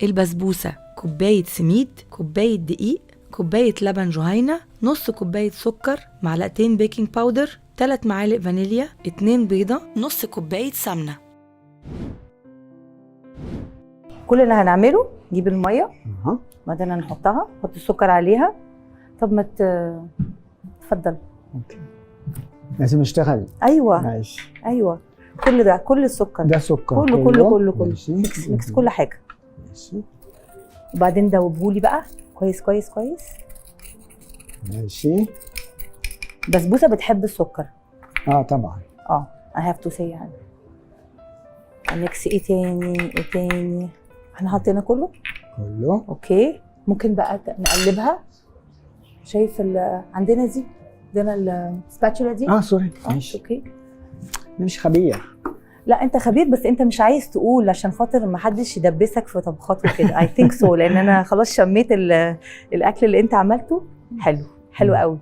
البسبوسة كوباية سميد، كوباية دقيق، كوباية لبن جهينة، نص كوباية سكر، معلقتين بيكنج باودر، 3 معالق فانيليا، 2 بيضة، نص كوباية سمنة. كل اللي هنعمله نجيب المية بعدين هنحطها، نحط السكر عليها. طب ما تفضل. اوكي لازم اشتغل. ايوه ماشي. ايوه كل ده، كل السكر ده سكر كله ماشي. ميكس كل حاجه ماشي. وبعدين دوبهولي بقى كويس كويس كويس. ماشي. بسبوسه بتحب السكر. طبعا. I have to say يعني. هنكس ايه تاني احنا حطينا كله. اوكي ممكن بقى نقلبها. شايف عندنا دي، عندنا السباتشولا دي. سوري. ماشي. اوكي مش خبير. لا انت خبير، بس انت مش عايز تقول عشان خاطر ما حدش يدبسك في طبخات وكده. I think so لان انا خلاص شميت الاكل اللي انت عملته. حلو قوي.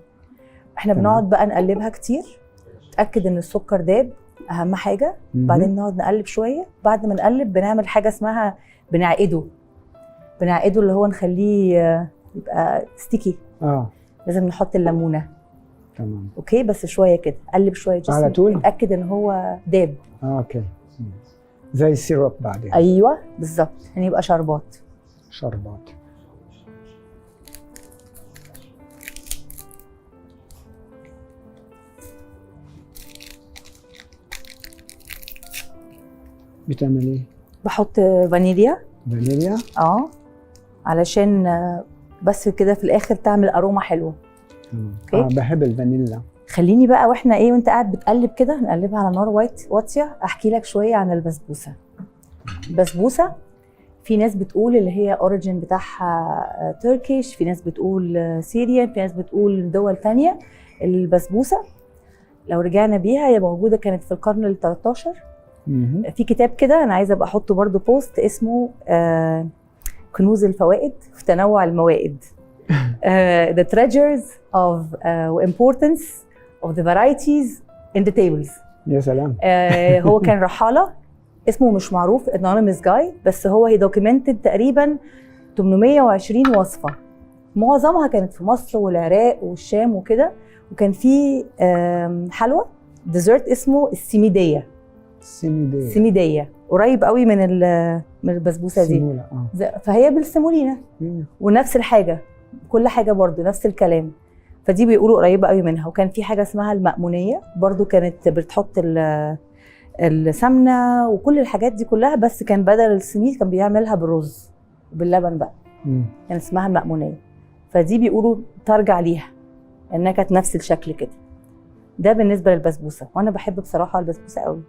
احنا بنقعد بقى نقلبها كتير، تاكد ان السكر داب، اهم حاجه. بعدين نقعد نقلب شويه. بعد ما نقلب بنعمل حاجه اسمها بنعقده اللي هو نخليه يبقى ستيكي. لازم نحط الليمونه. تمام. اوكي بس شويه كده، قلب شويه على طول اتاكد ان هو داب. اوكي زي السيرب بعدين. ايوه بالظبط، يعني يبقى شربات. بتعمل ايه؟ بحط فانيليا. علشان بس كده في الاخر تعمل اروما حلوه. اوكي. بحب الفانيلا. خليني بقى واحنا وانت قاعد بتقلب كده نقلبها على نار واطيه، احكي لك شويه عن البسبوسه. البسبوسه في ناس بتقول اللي هي اوريجين بتاعها تركيش، في ناس بتقول سيريان، في ناس بتقول دول ثانيه. البسبوسه لو رجعنا بيها هي موجوده كانت في القرن ال13. في كتاب كده انا عايزه ابقى احطه برضو بوست اسمه كنوز الفوائد في تنوع الموائد. The treasures of importance of the varieties in the tables. يا سلام. هو كان رحالة اسمه مش معروف anonymous guy، بس هو هي documented تقريبا 820 وصفة، معظمها كانت في مصر والعراق والشام وكده. وكان في حلوى ديزرت اسمه السميدية قريب قوي من البسبوسة دي. فهي بالسيمولينا ونفس الحاجة، كل حاجه برضو نفس الكلام. فدي بيقولوا قريبه قوي منها. وكان في حاجه اسمها المأمونيه برضو، كانت بتحط السمنه وكل الحاجات دي كلها، بس كان بدل السميد كان بيعملها بالرز باللبن بقى. كان اسمها المأمونيه. فدي بيقولوا ترجع ليها لانها كانت نفس الشكل كده. ده بالنسبه للبسبوسه. وانا بحب بصراحه البسبوسه قوي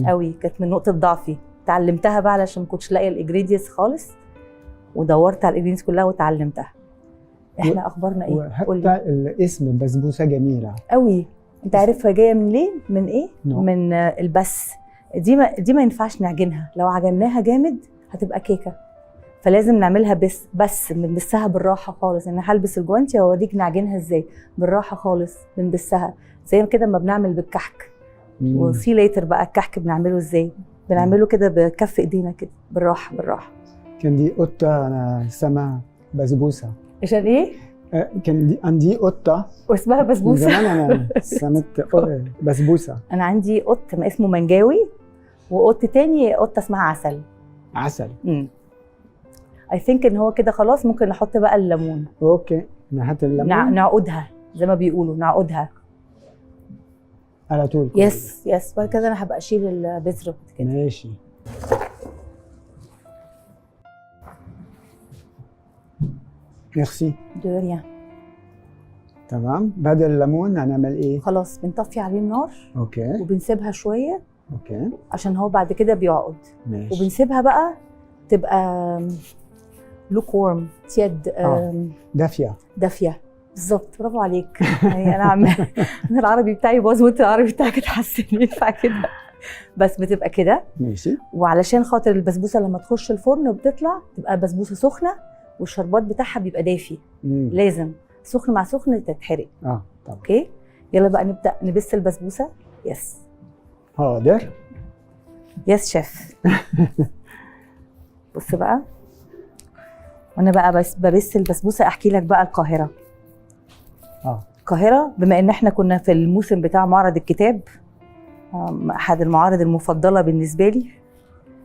قوي، كانت من نقطه ضعفي. اتعلمتها بقى علشان ما كنتش لاقيه الانجريدينتس خالص، ودورت على الانجريدينتس كلها وتعلمتها. احنا اخبارنا ايه؟ وحتى الاسم بسبوسه جميله قوي. انت عارف جايه من ليه؟ من ايه؟ من البس. دي ما ينفعش نعجنها، لو عجناها جامد هتبقى كيكه. فلازم نعملها بس بنبسها بالراحه خالص. انا هلبس الجوانتي واوريك نعجنها ازاي بالراحه خالص. بنبسها زي كده ما بنعمل بالكحك. وسي ليتر بقى الكحك بنعمله ازاي؟ بنعمله كده بكف ايدينا كده بالراحه. كان دي قطه انا سامع بسبوسه. عشان ايه؟ كان عندي قطه واسمها بسبوسه. من زمان انا سميت بسبوسه. انا عندي قط اسمه منجاوي، وقط تاني قطه اسمها عسل. I think ان هو كده خلاص. ممكن نحط بقى الليمون. اوكي نحط الليمون. نعقدها زي ما بيقولوا، نعقدها على طول. يس. بعد كده انا هبقى اشيل البذر كده. ماشي. ميرسي. دو ريان. تمام. بعد الليمون هنعمل ايه؟ خلاص بنطفي عليه النار. اوكي. وبنسيبها شويه. اوكي. عشان هو بعد كده بيعقد. ماشي. وبنسيبها بقى تبقى لوك وورم، تيد دافيه بالظبط. برافو عليك. يعني انا العربي بتاعي باظ وانت العربي بتاعك اتحسن. ينفع كده؟ بس بتبقى كده. ماشي. وعلشان خاطر البسبوسه لما تخش الفرن وبتطلع تبقى بسبوسه سخنه، والشربات بتاعها بيبقى دافي. لازم سخن مع سخن تتحرق. طبعا. اوكي يلا بقى نبدا نبس البسبوسه. يس حاضر. يس شيف. بص بقى وانا بقى بس برس البسبوسه احكي لك بقى القاهره. القاهره بما ان احنا كنا في الموسم بتاع معرض الكتاب، احد المعارض المفضله بالنسبه لي،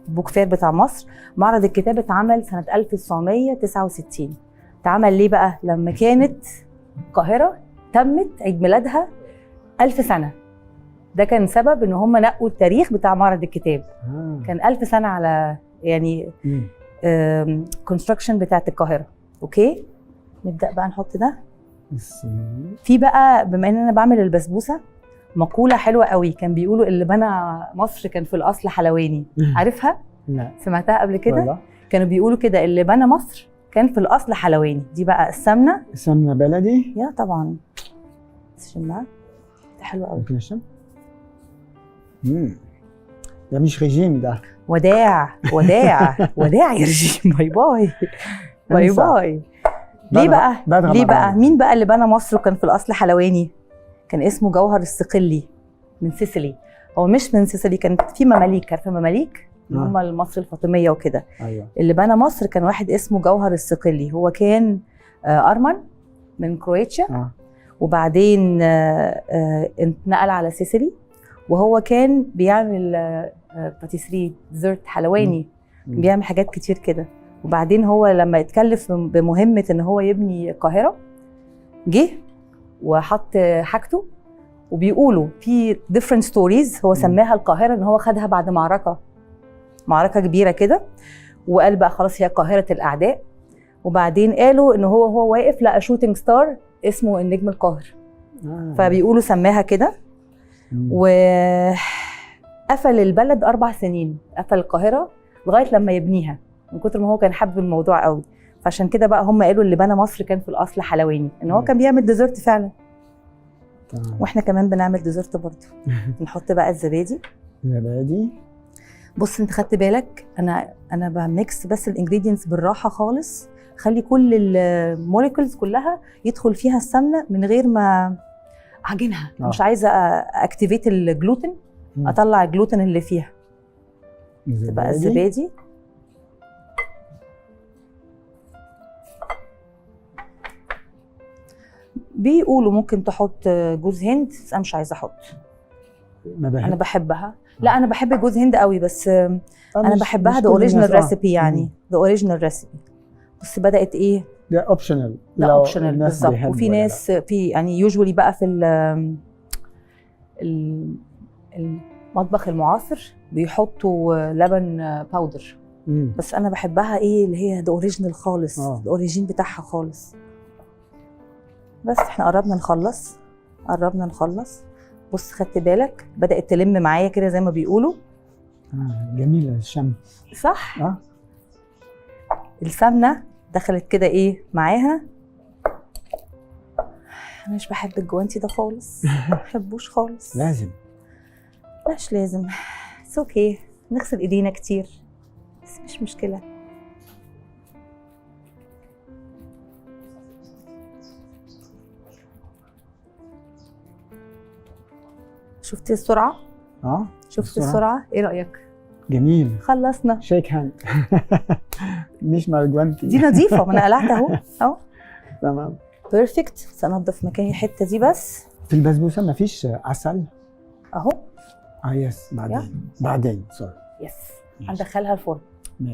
البوك فير بتاع مصر. معرض الكتاب اتعمل سنه 1969. اتعمل ليه بقى؟ لما كانت القاهره تمت عيد ميلادها 1000 سنه. ده كان سبب ان هم نقوا التاريخ بتاع معرض الكتاب. كان 1000 سنه على يعني كونستراكشن بتاعت القاهره. اوكي، نبدا بقى نحط ده. في بقى بما ان انا بعمل البسبوسه مقوله حلوه قوي، كان بيقولوا اللي بنى مصر كان في الاصل حلواني. عارفها؟ لا. سمعتها قبل كده؟ والله. كانوا بيقولوا كده اللي بنى مصر كان في الاصل حلواني. دي بقى السمنه. سمنه بلدي. يا طبعا. شمها ده حلو قوي. ممكن اشم؟ ده مش رجيم ده. وداع وداع وداع يا رجيم. باي باي باي باي. ليه بقى؟ ليه بقى؟ مين بقى اللي بنى مصر وكان في الاصل حلواني؟ كان اسمه جوهر الصقلي من سيسيلي. هو مش من سيسيلي، كانت في مماليك، عارفه مماليك اللي هم مصر الفاطميه وكده. ايوه. اللي بنى مصر كان واحد اسمه جوهر الصقلي. هو كان ارمن من كرواتيا. وبعدين اتنقل على سيسيلي، وهو كان بيعمل باتيسري ديزرت حلواني. بيعمل حاجات كتير كده. وبعدين هو لما اتكلف بمهمه ان هو يبني القاهره جه وحط حاجته. وبيقولوا في different stories، هو سماها القاهره ان هو خدها بعد معركه كبيره كده، وقال بقى خلاص هي قاهره الاعداء. وبعدين قالوا ان هو واقف لقى شوتينج ستار اسمه النجم القاهر. فبيقولوا سماها كده. وقفل البلد 4 سنين، قفل القاهره لغايه لما يبنيها من كتر ما هو كان حابب الموضوع قوي. فعشان كده بقى هم قالوا اللي بنى مصر كان في الاصل حلواني، ان هو كان بيعمل ديزرت فعلا. واحنا كمان بنعمل ديزرت برضه. نحط بقى الزبادي. بص انت خدت بالك انا بميكس بس الانجريدينتس بالراحه خالص، خلي كل الموليكولز كلها يدخل فيها السمنه من غير ما اعجنها. مش عايزه اكتيفيت الجلوتين، اطلع الجلوتين اللي فيها. تبقى الزبادي بيقولوا ممكن تحط جوز هند، بس انا مش عايزه احط. انا بحبها. لا انا بحب جوز هند قوي، بس انا بحبها ذا اوريجينال ريسيبي، يعني ذا اوريجينال ريسيبي. بس بدات ايه؟ ده اوبشنال. ده اوبشنال بالظبط. وفي ناس في يعني يوجوالي بقى في المطبخ المعاصر بيحطوا لبن باودر. بس انا بحبها ايه اللي هي ذا اوريجينال خالص، الاوريجين بتاعها خالص. بس احنا قربنا نخلص. بص خدت بالك بدأت تلم معايا كده زي ما بيقولوا. جميلة الشم صح؟ السمنة دخلت كده ايه معاها. انا مش بحب الجوانتي ده خالص. ما بحبوش خالص. لازم. مش لازم. بس اوكي، نغسل ايدينا كتير بس مش مشكلة. شفتي السرعة؟ شفت السرعة؟ ايه رأيك؟ جميل. خلصنا. شيك هاند. مش مع الجوانتي. دي نظيفة، ما انا قلعت اهو. تمام. بيرفكت. بس انضف مكان الحتة دي بس. في البسبوسة مفيش عسل؟ اهو. يس. بعدين سوري. يس. هندخلها الفرن.